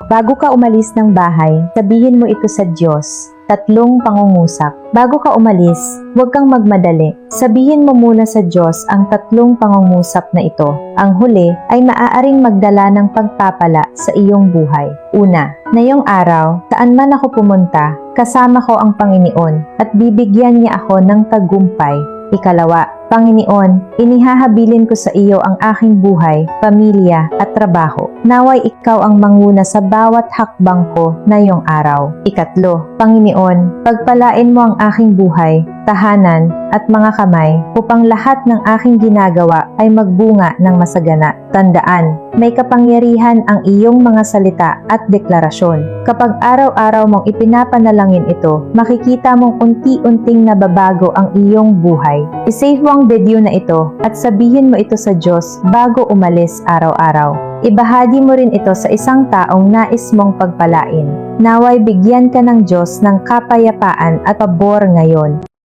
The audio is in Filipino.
Bago ka umalis ng bahay, sabihin mo ito sa Diyos. 3 pangungusap. Bago ka umalis, huwag kang magmadali. Sabihin mo muna sa Diyos ang 3 pangungusap na ito. Ang huli ay maaaring magdala ng pagpapala sa iyong buhay. Una, ngayong araw, saan man ako pumunta, kasama ko ang Panginoon at bibigyan niya ako ng tagumpay. Ikalawa, Panginoon, inihahabilin ko sa iyo ang aking buhay, pamilya at trabaho. Naway ikaw ang manguna sa bawat hakbang ko ngayong araw. Ikatlo, Panginoon, pagpalain mo ang aking buhay, tahanan at mga kamay upang lahat ng aking ginagawa ay magbunga ng masagana. Tandaan, may kapangyarihan ang iyong mga salita at deklarasyon. Kapag araw-araw mong ipinapanalangin ito, makikita mong unti-unting nababago ang iyong buhay. I-save mo ang video na ito at sabihin mo ito sa Diyos bago umalis araw-araw. Ibahagi mo rin ito sa isang taong nais mong pagpalain. Naway bigyan ka ng Diyos ng kapayapaan at pabor ngayon.